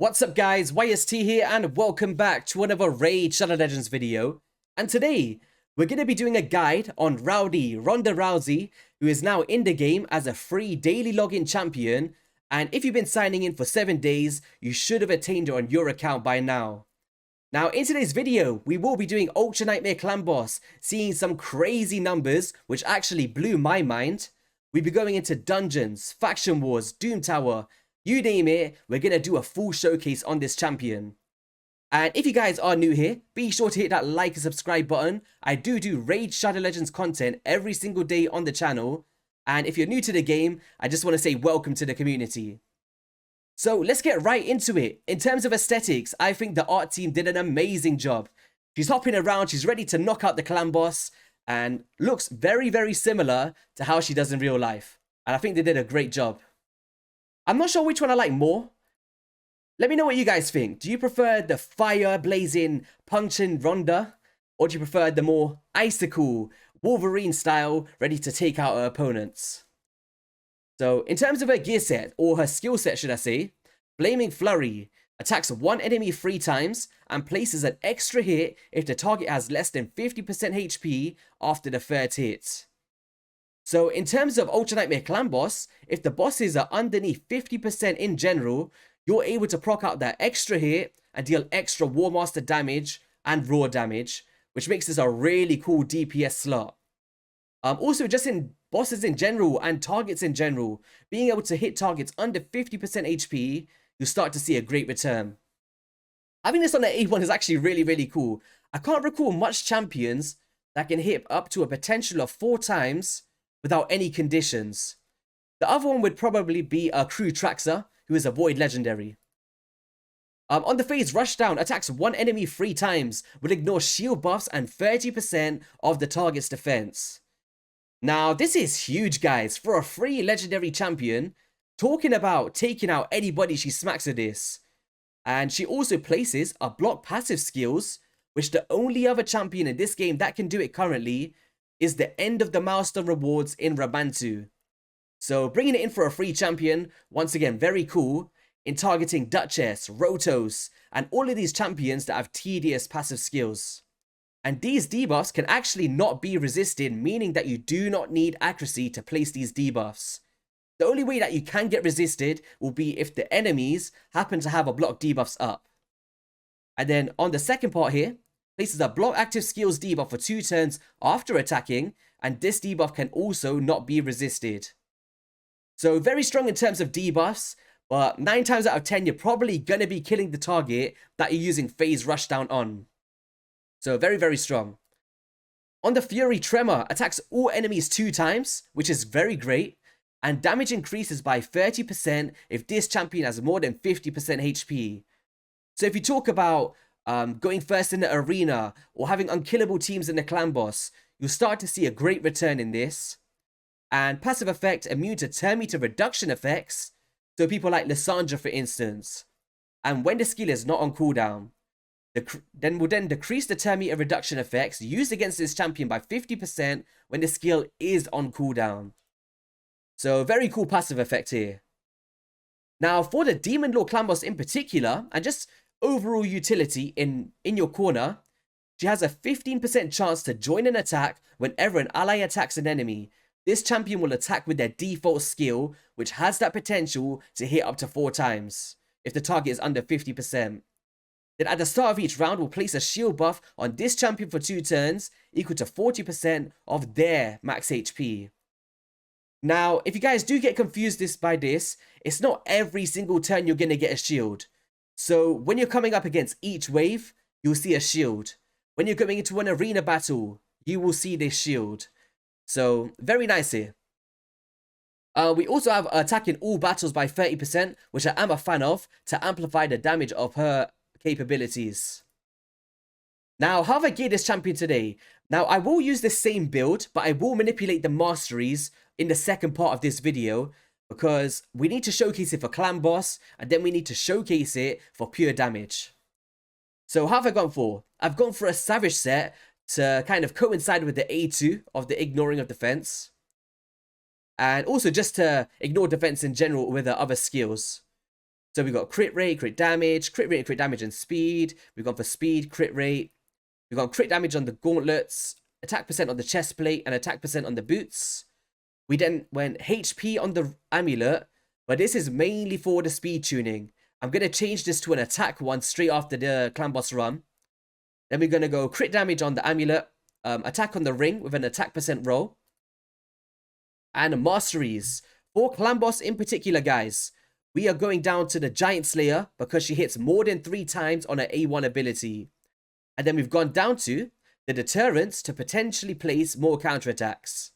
What's up guys, YST here and welcome back to another Raid Shadow Legends video. And today, we're going to be doing a guide on Ronda Rousey, who is now in the game as a free daily login champion. And if you've been signing in for 7 days, you should have attained it on your account by now. Now in today's video, we will be doing Ultra Nightmare Clan Boss, seeing some crazy numbers, which actually blew my mind. We'll be going into dungeons, faction wars, Doom Tower, you name it, we're going to do a full showcase on this champion. And if you guys are new here, be sure to hit that like and subscribe button. I do Raid Shadow Legends content every single day on the channel. And if you're new to the game, I just want to say welcome to the community. So let's get right into it. In terms of aesthetics, I think the art team did an amazing job. She's hopping around, she's ready to knock out the clan boss, and looks very similar to how she does in real life. And I think they did a great job. I'm not sure which one I like more. Let me know what you guys think. Do you prefer the fire blazing, punching Ronda? Or do you prefer the more icicle, Wolverine style, ready to take out her opponents? So in terms of her gear set, or her skill set should I say, Flaming Flurry attacks one enemy 3 times and places an extra hit if the target has less than 50% HP after the 3rd hit. So in terms of Ultra Nightmare Clan Boss, if the bosses are underneath 50% in general, you're able to proc out that extra hit and deal extra War Master damage and raw damage, which makes this a really cool DPS slot. Also, just in bosses in general and targets in general, being able to hit targets under 50% HP, you start to see a great return. Having this on the A1 is actually really cool. I can't recall much champions that can hit up to a potential of 4 times without any conditions. The other one would probably be a Crew Traxxer, who is a Void Legendary. On the phase, Rushdown attacks one enemy 3 times, will ignore shield buffs and 30% of the target's defense. Now, this is huge, guys, for a free legendary champion, talking about taking out anybody she smacks with this. And she also places a block passive skills, which the only other champion in this game that can do it currently is the end of the milestone rewards in Rabantu. So bringing it in for a free champion, once again, very cool, in targeting Duchess, Rotos, and all of these champions that have tedious passive skills. And these debuffs can actually not be resisted, meaning that you do not need accuracy to place these debuffs. The only way that you can get resisted will be if the enemies happen to have a block debuffs up. And then on the second part here, places a block active skills debuff for 2 turns after attacking, and this debuff can also not be resisted. So very strong in terms of debuffs, but 9 times out of 10 you're probably going to be killing the target that you're using phase rushdown on. So very strong. On the Fury, Tremor attacks all enemies 2 times, which is very great, and damage increases by 30% if this champion has more than 50% HP. So if you talk about going first in the arena or having unkillable teams in the clan boss, you'll start to see a great return in this. And passive effect, immune to turn meter reduction effects, so people like Lissandra for instance. And when the skill is not on cooldown, will then decrease the turn meter reduction effects used against this champion by 50% when the skill is on cooldown. So very cool passive effect here. Now for the Demon Lord clan boss in particular, and just overall utility in your corner, she has a 15% chance to join an attack whenever an ally attacks an enemy. This champion will attack with their default skill, which has that potential to hit up to 4 times, if the target is under 50%. Then at the start of each round, we'll place a shield buff on this champion for 2 turns, equal to 40% of their max HP. Now, if you guys do get confused by this, it's not every single turn you're going to get a shield. So when you're coming up against each wave, you'll see a shield. When you're going into an arena battle, you will see this shield. So very nice here. We also have attacking all battles by 30%, which I am a fan of, to amplify the damage of her capabilities. Now, how have I geared this champion today? Now, I will use the same build, but I will manipulate the masteries in the second part of this video, because we need to showcase it for clan boss, and then we need to showcase it for pure damage. So how have I gone for? I've gone for a Savage set to kind of coincide with the A2 of the ignoring of defense. And also just to ignore defense in general with the other skills. So we've got crit rate, crit damage, and speed. We've gone for speed, crit rate. We've got crit damage on the gauntlets, attack percent on the chest plate, and attack percent on the boots. We then went HP on the amulet, but this is mainly for the speed tuning. I'm going to change this to an attack one straight after the clan boss run. Then we're going to go crit damage on the amulet, attack on the ring with an attack percent roll. And masteries. For clan boss in particular, guys, we are going down to the Giant Slayer because she hits more than 3 times on her A1 ability. And then we've gone down to the deterrence to potentially place more counterattacks.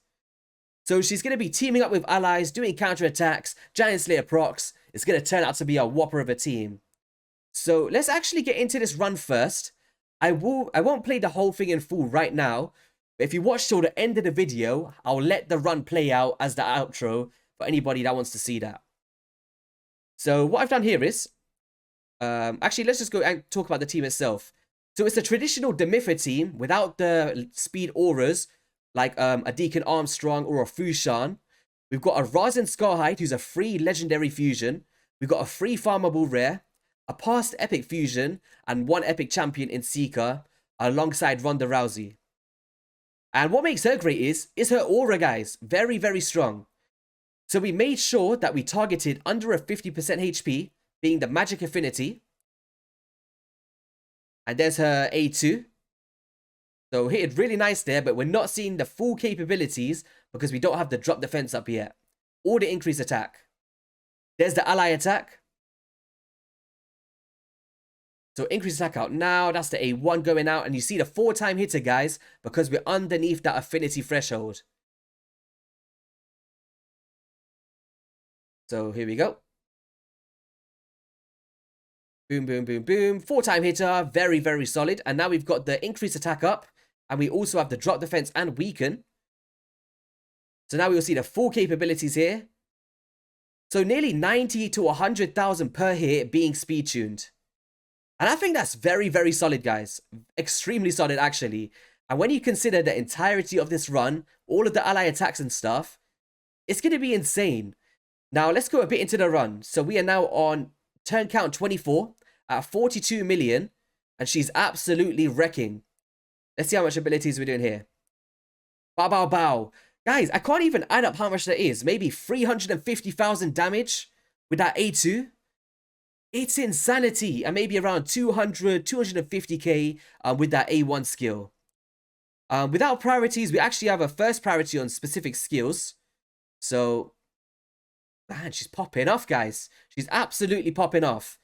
So she's going to be teaming up with allies, doing counterattacks, Giant Slayer procs. It's going to turn out to be a whopper of a team. So let's actually get into this run first. I won't play the whole thing in full right now. But if you watch till the end of the video, I'll let the run play out as the outro for anybody that wants to see that. So what I've done here is, actually let's just go and talk about the team itself. So it's a traditional Demiffer team without the speed auras like a Deacon Armstrong or a Fushan. We've got a Razen Scarhide who's a free legendary fusion. We've got a free farmable rare, a past epic fusion, and 1 epic champion in Seeker alongside Ronda Rousey. And what makes her great is her aura, guys. Very, very strong. So we made sure that we targeted under a 50% HP, being the magic affinity. And there's her A2. So hit it really nice there, but we're not seeing the full capabilities because we don't have the drop defense up yet. Or the increased attack. There's the ally attack. So increase attack out now. That's the A1 going out. And you see the 4-time hitter, guys, because we're underneath that affinity threshold. So here we go. Boom, boom, boom, boom. 4-time hitter. Very, very solid. And now we've got the increased attack up. And we also have the drop defense and weaken. So now we will see the full capabilities here. So nearly 90 to 100,000 per hit being speed tuned. And I think that's very, very solid, guys. Extremely solid, actually. And when you consider the entirety of this run, all of the ally attacks and stuff, it's going to be insane. Now, let's go a bit into the run. So we are now on turn count 24 at 42 million. And she's absolutely wrecking. Let's see how much abilities we're doing here. Bow, bow, bow. Guys, I can't even add up how much that is. Maybe 350,000 damage with that A2. It's insanity. And maybe around 200, 250k with that A1 skill. Without priorities, we actually have a first priority on specific skills. So, man, she's popping off, guys. She's absolutely popping off.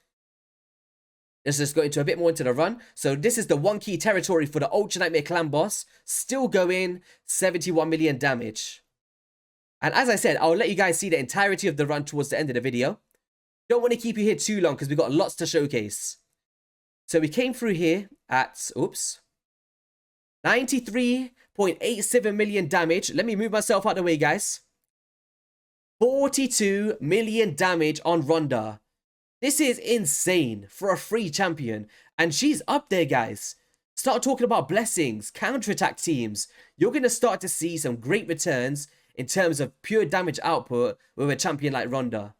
Let's just go into a bit more into the run. So this is the 1 key territory for the Ultra Nightmare Clan boss. Still going 71 million damage. And as I said, I'll let you guys see the entirety of the run towards the end of the video. Don't want to keep you here too long because we've got lots to showcase. So we came through here at, oops, 93.87 million damage. Let me move myself out of the way, guys. 42 million damage on Ronda. This is insane for a free champion. And she's up there, guys. Start talking about blessings, counterattack teams. You're going to start to see some great returns in terms of pure damage output with a champion like Ronda.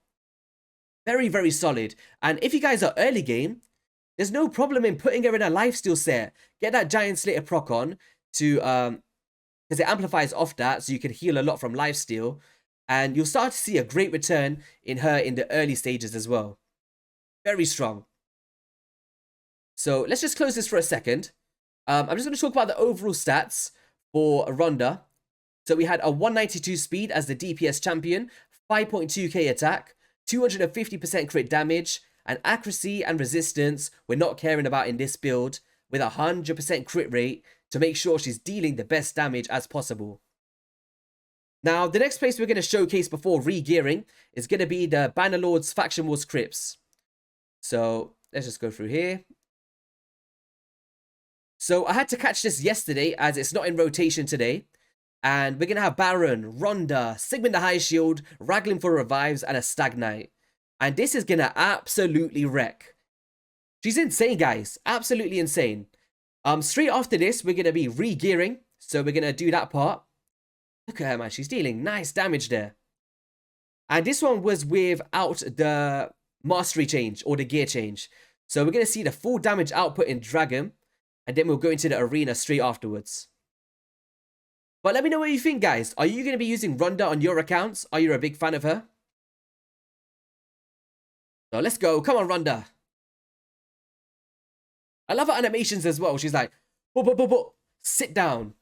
Very, very solid. And if you guys are early game, there's no problem in putting her in a lifesteal set. Get that Giant Slayer proc on to, because it amplifies off that, so you can heal a lot from lifesteal. And you'll start to see a great return in her in the early stages as well. Very strong. So let's just close this for a second. I'm just going to talk about the overall stats for Ronda. So we had a 192 speed as the DPS champion, 5.2k attack, 250% crit damage, and accuracy and resistance we're not caring about in this build, with a 100% crit rate to make sure she's dealing the best damage as possible. Now, the next place we're going to showcase before re-gearing is going to be the Bannerlord's Faction Wars Crypts. So let's just go through here. So I had to catch this yesterday as it's not in rotation today. And we're going to have Baron, Ronda, Sigmund the High Shield, Raglan for revives, and a Stag Knight. And this is going to absolutely wreck. She's insane, guys. Absolutely insane. Straight after this, we're going to be re-gearing. So we're going to do that part. Look at her, man. She's dealing nice damage there. And this one was without the mastery change or the gear change. So we're going to see the full damage output in Dragon, and then we'll go into the arena straight afterwards. But let me know what you think, guys. Are you going to be using Ronda on your accounts? Are you a big fan of her? So let's go. Come on, Ronda. I love her animations as well. She's like, sit down.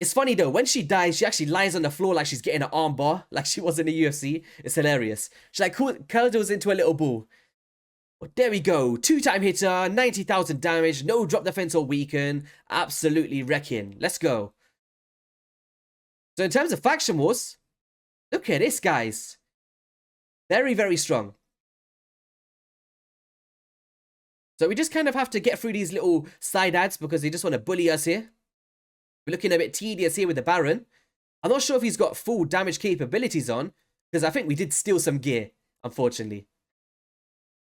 It's funny though, when she dies, she actually lies on the floor like she's getting an arm bar, like she was in the UFC. It's hilarious. She like curls into a little ball. Well, there we go. 2-time hitter, 90,000 damage, no drop defense or weaken. Absolutely wrecking. Let's go. So in terms of faction wars, look at this, guys. Very, very strong. So we just kind of have to get through these little side ads because they just want to bully us here. We're looking a bit tedious here with the Baron. I'm not sure if he's got full damage capabilities on, because I think we did steal some gear, unfortunately.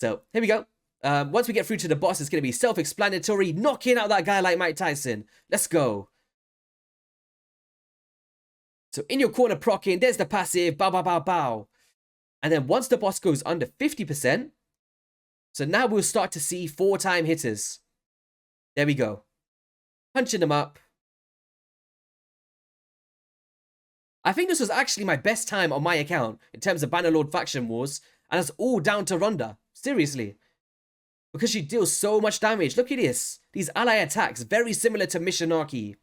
So, here we go. Once we get through to the boss, it's going to be self-explanatory. Knocking out that guy like Mike Tyson. Let's go. So, in your corner procking, there's the passive. Bow, bow, bow, bow. And then once the boss goes under 50%, so now we'll start to see 4-time hitters. There we go. Punching them up. I think this was actually my best time on my account in terms of Bannerlord faction wars, and it's all down to Ronda. Seriously. Because she deals so much damage. Look at this. These ally attacks, very similar to Missionarchy.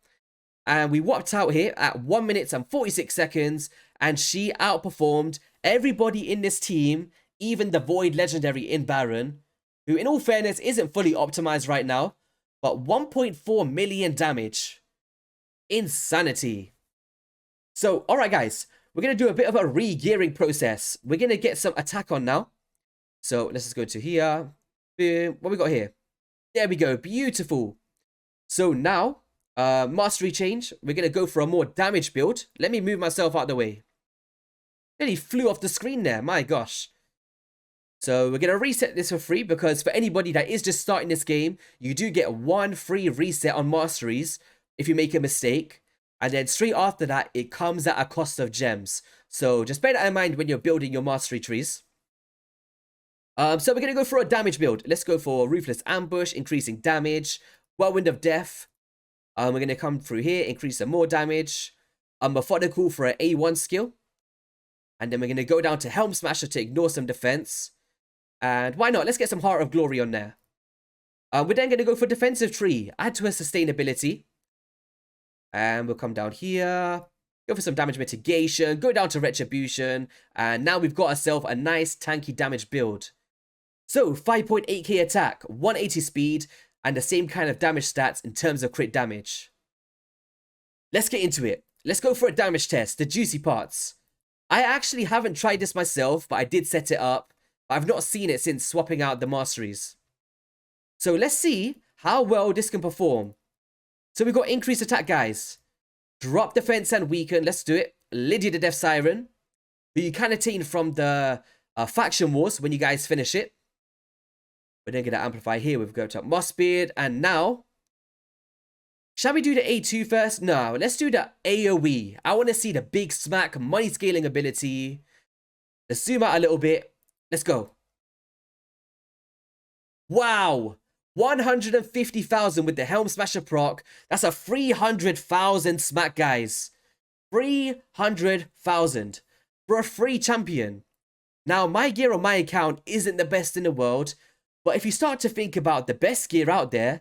And we whopped out here at 1 minute and 46 seconds, and she outperformed everybody in this team, even the Void Legendary in Baron, who in all fairness isn't fully optimized right now, but 1.4 million damage. Insanity. So, alright guys, we're going to do a bit of a re-gearing process. We're going to get some attack on now. So, let's just go to here. Boom. What we got here? There we go. Beautiful. So now, mastery change. We're going to go for a more damage build. Let me move myself out of the way. Nearly flew off the screen there. My gosh. So, we're going to reset this for free because for anybody that is just starting this game, you do get 1 free reset on masteries if you make a mistake. And then straight after that, it comes at a cost of gems. So just bear that in mind when you're building your mastery trees. So we're going to go for a damage build. Let's go for Ruthless Ambush, increasing damage. Whirlwind of Death. We're going to come through here, increase some more damage. Methodical for an A1 skill. And then we're going to go down to Helm Smasher to ignore some defense. And why not? Let's get some Heart of Glory on there. We're then going to go for Defensive Tree. Add to her sustainability. And we'll come down here, go for some damage mitigation, go down to Retribution, and now we've got ourselves a nice tanky damage build. So, 5.8k attack, 180 speed, and the same kind of damage stats in terms of crit damage. Let's get into it. Let's go for a damage test, the juicy parts. I actually haven't tried this myself, but I did set it up. I've not seen it since swapping out the masteries. So, let's see how well this can perform. So we've got increased attack, guys. Drop defense and weaken. Let's do it. Lydia the Death Siren, who you can attain from the faction wars when you guys finish it. We're then going to amplify here. We've got up Mossbeard. And now, shall we do the A2 first? No, let's do the AoE. I want to see the big smack money scaling ability. Let's zoom out a little bit. Let's go. Wow. 150,000 with the Helm Smasher proc. That's a 300,000 smack, guys. 300,000 for a free champion. Now, my gear on my account isn't the best in the world, but if you start to think about the best gear out there,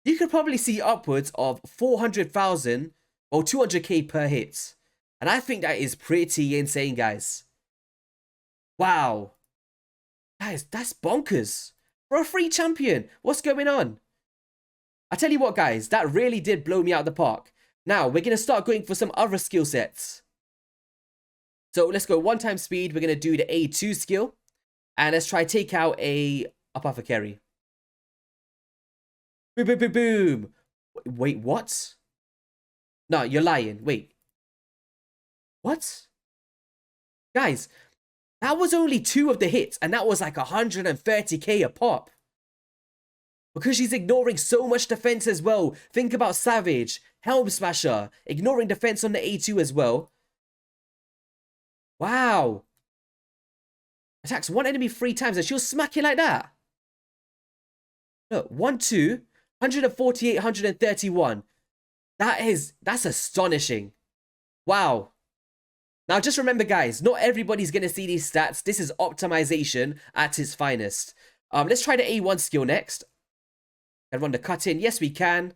you could probably see upwards of 400,000 or 200k per hit. And I think that is pretty insane, guys. Wow. Guys, that's bonkers. For a free champion, what's going on? I tell you what, guys, that really did blow me out of the park. Now, we're going to start going for some other skill sets. So, let's go 1-time speed. We're going to do the A2 skill. And let's try take out a apothecary. Boom, boom, boom, boom. Wait, what? No, you're lying. Wait. What? Guys, that was only 2 of the hits, and that was like 130k a pop. Because she's ignoring so much defense as well. Think about Savage, Helm Smasher, ignoring defense on the A2 as well. Wow. Attacks one enemy 3 times and she'll smack you like that. Look, 1, 2, 148, 131. That's astonishing. Wow. Now just remember, guys, not everybody's going to see these stats. This is optimization at its finest. Let's try the A1 skill next. And run the cut in. Yes, we can.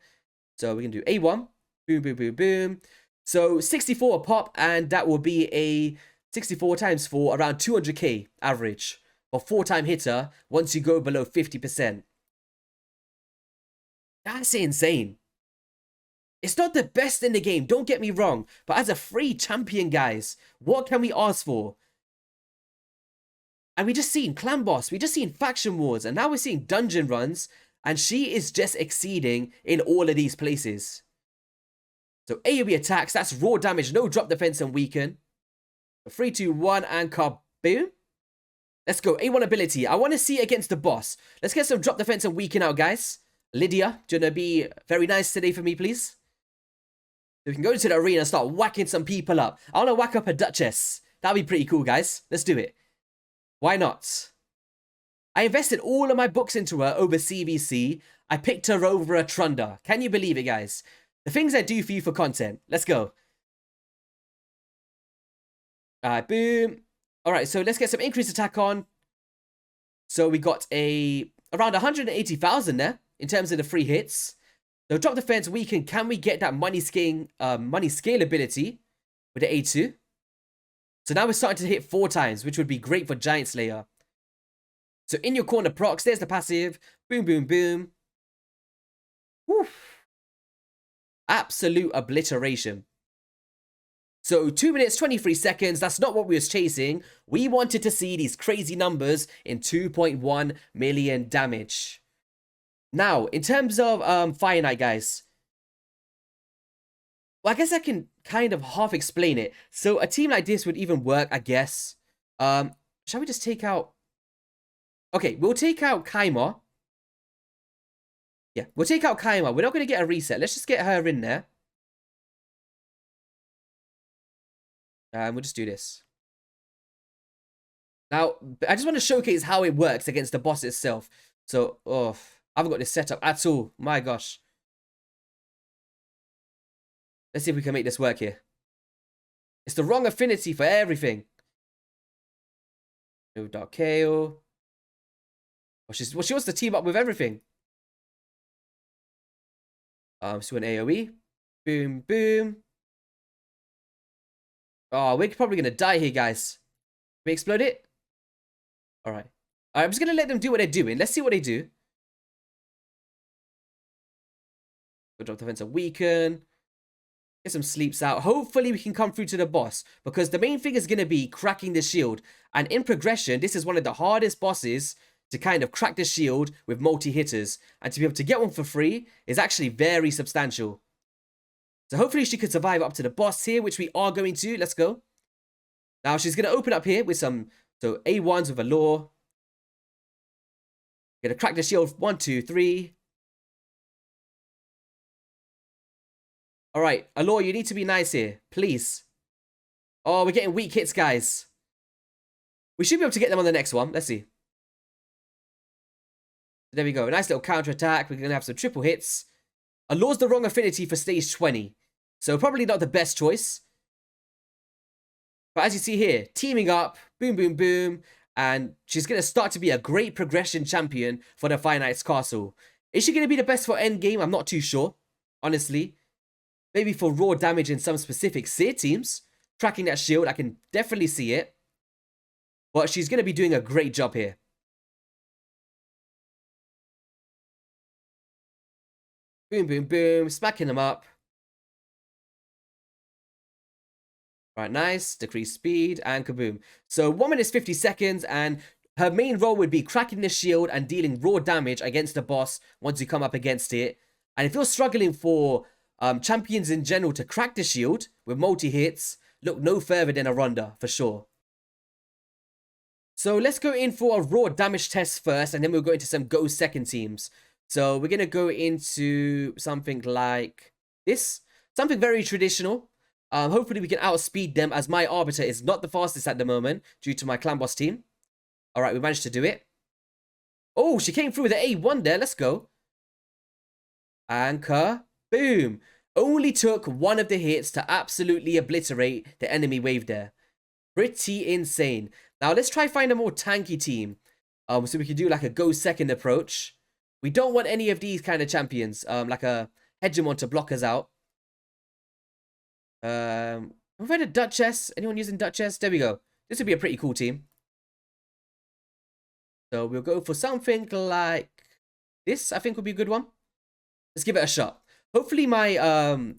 So we can do A1. Boom, boom, boom, boom. So 64 a pop, and that will be a 64 times 4, around 200k average. Or 4-time hitter once you go below 50%. That's insane. It's not the best in the game, don't get me wrong. But as a free champion, guys, what can we ask for? And we just seen Clan Boss, we just seen Faction Wars, and now we're seeing Dungeon Runs. And she is just exceeding in all of these places. So AoE attacks, that's raw damage, no drop defense and weaken. 3, 2, 1, and kaboom. Let's go, A1 ability. I want to see it against the boss. Let's get some drop defense and weaken out, guys. Lydia, do you want to be very nice today for me, please? So we can go into the arena and start whacking some people up. I want to whack up a Duchess. That'd be pretty cool, guys. Let's do it. Why not? I invested all of my books into her over CVC. I picked her over a Trunda. Can you believe it, guys? The things I do for you for content. Let's go. Alright, boom. Alright, so let's get some increased attack on. So we got around 180,000 there in terms of the free hits. So drop defense weaken. Can we get that money scalability with the A2? So now we're starting to hit 4 times, which would be great for Giant Slayer. So in your corner procs, there's the passive. Boom, boom, boom. Woo. Absolute obliteration. So 2 minutes, 23 seconds. That's not what we was chasing. We wanted to see these crazy numbers in 2.1 million damage. Now, in terms of Fire Knight, guys. Well, I guess I can kind of half explain it. So a team like this would even work, I guess. Shall we just take out... Okay, we'll take out Kaima. Yeah, we'll take out Kaima. We're not going to get a reset. Let's just get her in there. And we'll just do this. Now, I just want to showcase how it works against the boss itself. So, oh, I haven't got this set up at all. My gosh. Let's see if we can make this work here. It's the wrong affinity for everything. No Dark Kale. Well, she wants to team up with everything. So an AoE. Boom, boom. Oh, we're probably going to die here, guys. Can we explode it? Alright. I'm just going to let them do what they're doing. Let's see what they do. Good drop defense and weaken. Get some sleeps out. Hopefully we can come through to the boss. Because the main thing is going to be cracking the shield. And in progression, this is one of the hardest bosses to kind of crack the shield with multi-hitters. And to be able to get one for free is actually very substantial. So hopefully she could survive up to the boss here, which we are going to. Let's go. Now she's going to open up here with some A1s with a lore. Going to crack the shield. 1, 2, 3. Alright, Allure, you need to be nice here. Please. Oh, we're getting weak hits, guys. We should be able to get them on the next one. Let's see. There we go. A nice little counter attack. We're going to have some triple hits. Allure's the wrong affinity for stage 20. So probably not the best choice. But as you see here, teaming up. Boom, boom, boom. And she's going to start to be a great progression champion for the Fire Knight's Castle. Is she going to be the best for endgame? I'm not too sure. Honestly. Maybe for raw damage in some specific Seer teams. Tracking that shield, I can definitely see it. But she's going to be doing a great job here. Boom, boom, boom. Smacking them up. Right, nice. Decrease speed and kaboom. So 1 minute 50 seconds and her main role would be cracking the shield and dealing raw damage against the boss once you come up against it. And if you're struggling for champions in general to crack the shield with multi-hits, look no further than a Ronda for sure. So let's go in for a raw damage test first and then we'll go into some go second teams. So we're going to go into something like this. Something very traditional. Hopefully we can outspeed them as my Arbiter is not the fastest at the moment due to my Clan Boss team. All right, we managed to do it. Oh, she came through with the A1 there. Let's go. Anchor. Boom. Only took one of the hits to absolutely obliterate the enemy wave there. Pretty insane. Now, let's try find a more tanky team. So we can do like a go second approach. We don't want any of these kind of champions. Like a hegemon to block us out. We've had a Duchess. Anyone using Duchess? There we go. This would be a pretty cool team. So we'll go for something like this. I think would be a good one. Let's give it a shot. Hopefully my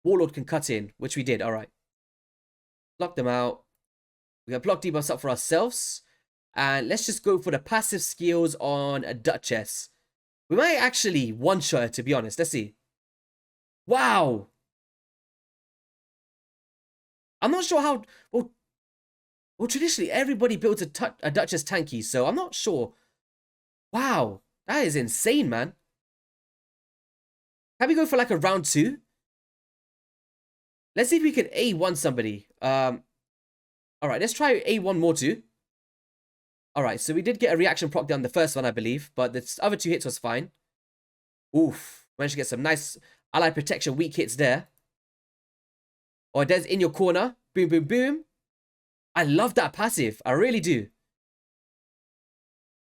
Warlord can cut in, which we did. All right. Block them out. We got block debuffs up for ourselves. And let's just go for the passive skills on a Duchess. We might actually one-shot her, to be honest. Let's see. Wow. I'm not sure how... Well, traditionally, everybody builds a Duchess tanky, so I'm not sure. Wow. That is insane, man. Can we go for like a round 2? Let's see if we can A1 somebody. Alright, let's try A1 more 2. Alright, so we did get a reaction proc down the first one, I believe. But the other 2 hits was fine. Oof. Managed to get some nice ally protection weak hits there. Or there's in your corner. Boom, boom, boom. I love that passive. I really do.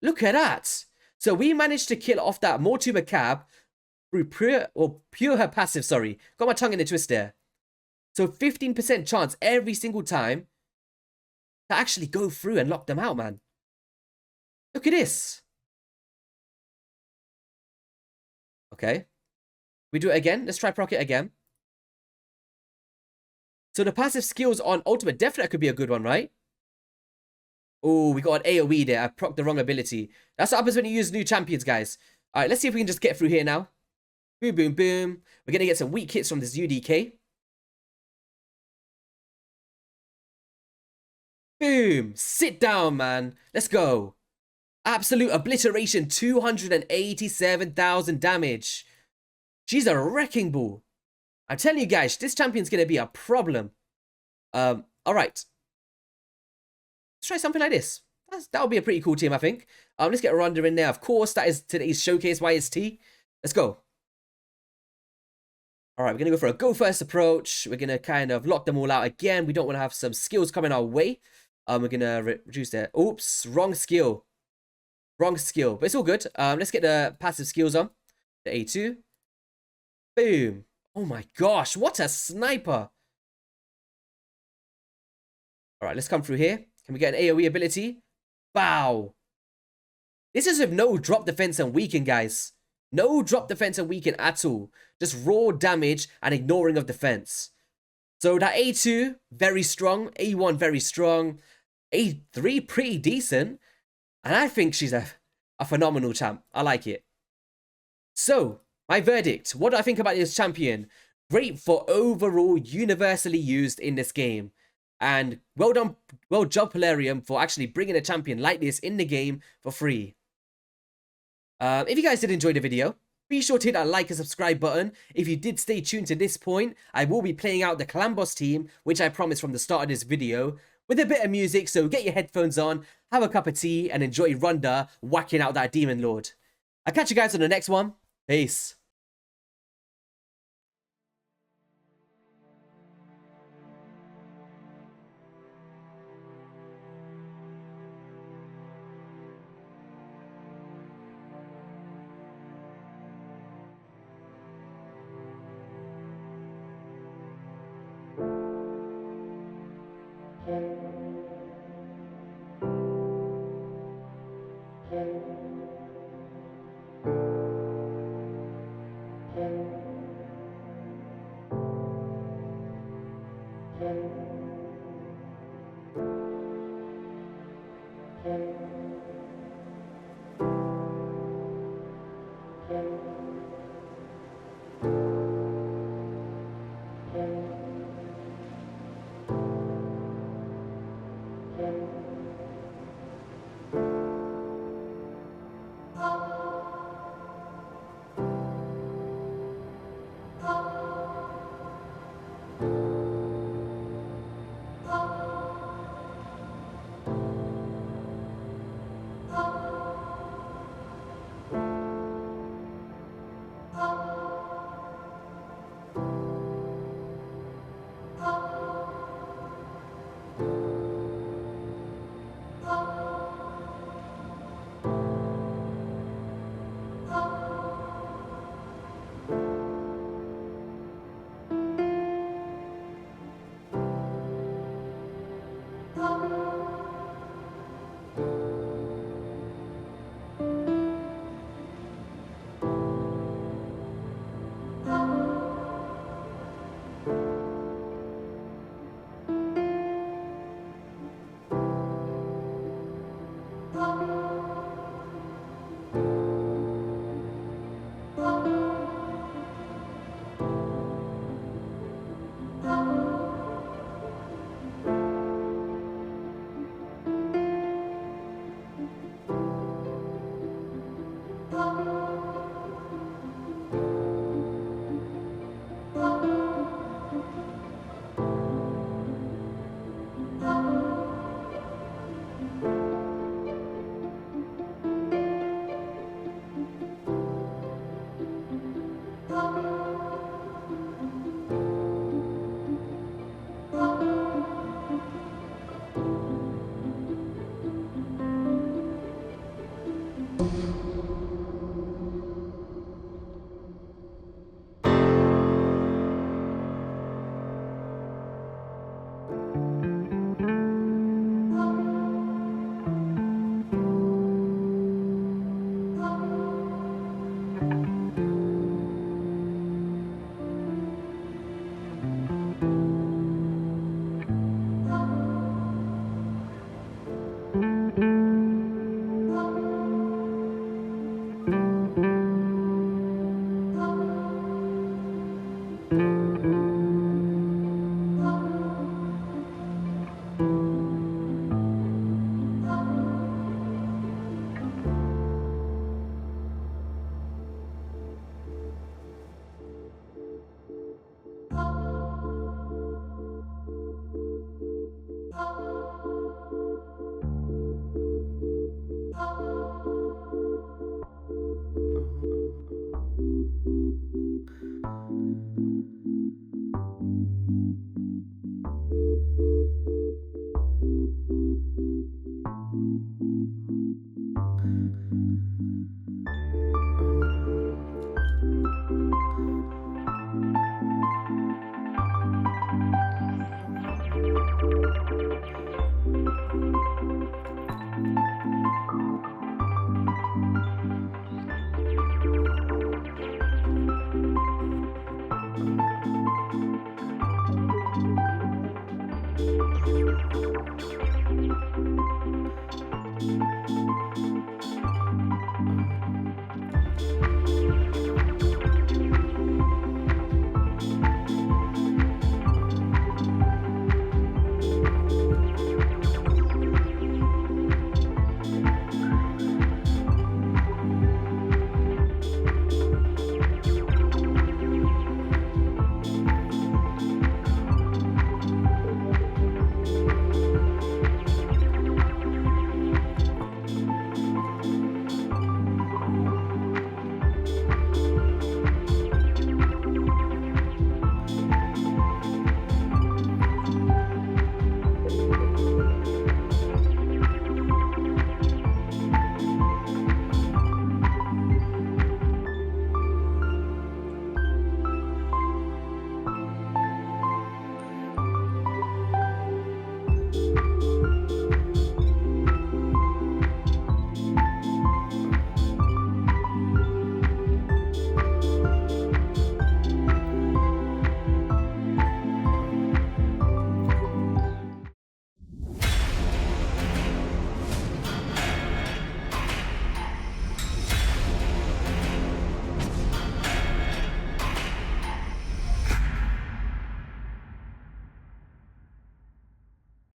Look at that. So we managed to kill off that Mortuber Cab through pure her passive, sorry. Got my tongue in a twist there. So 15% chance every single time to actually go through and lock them out, man. Look at this. Okay. We do it again. Let's try proc it again. So the passive skills on Ultimate definitely could be a good one, right? Oh, we got an AoE there. I procced the wrong ability. That's what happens when you use new champions, guys. All right, let's see if we can just get through here now. Boom, boom, boom. We're going to get some weak hits from this UDK. Boom. Sit down, man. Let's go. Absolute obliteration. 287,000 damage. She's a wrecking ball. I'm telling you guys, this champion's going to be a problem. All right. Let's try something like this. That'll be a pretty cool team, I think. Let's get Ronda in there. Of course, that is today's showcase YST. Let's go. All right, we're going to go for a go-first approach. We're going to kind of lock them all out again. We don't want to have some skills coming our way. We're going to reduce their... Oops, wrong skill. Wrong skill. But it's all good. Let's get the passive skills on. The A2. Boom. Oh my gosh, what a sniper. All right, let's come through here. Can we get an AoE ability? Wow. This is with no drop defense and weaken, guys. No drop defense and weaken at all. Just raw damage and ignoring of defense. So that A2, very strong. A1, very strong. A3, pretty decent. And I think she's a phenomenal champ. I like it. So, my verdict. What do I think about this champion? Great for overall universally used in this game. And well done, well job Polarium for actually bringing a champion like this in the game for free. If you guys did enjoy the video, be sure to hit that like and subscribe button. If you did stay tuned to this point, I will be playing out the Clan Boss team, which I promised from the start of this video, with a bit of music, so get your headphones on, have a cup of tea, and enjoy Ronda whacking out that Demon Lord. I'll catch you guys on the next one. Peace.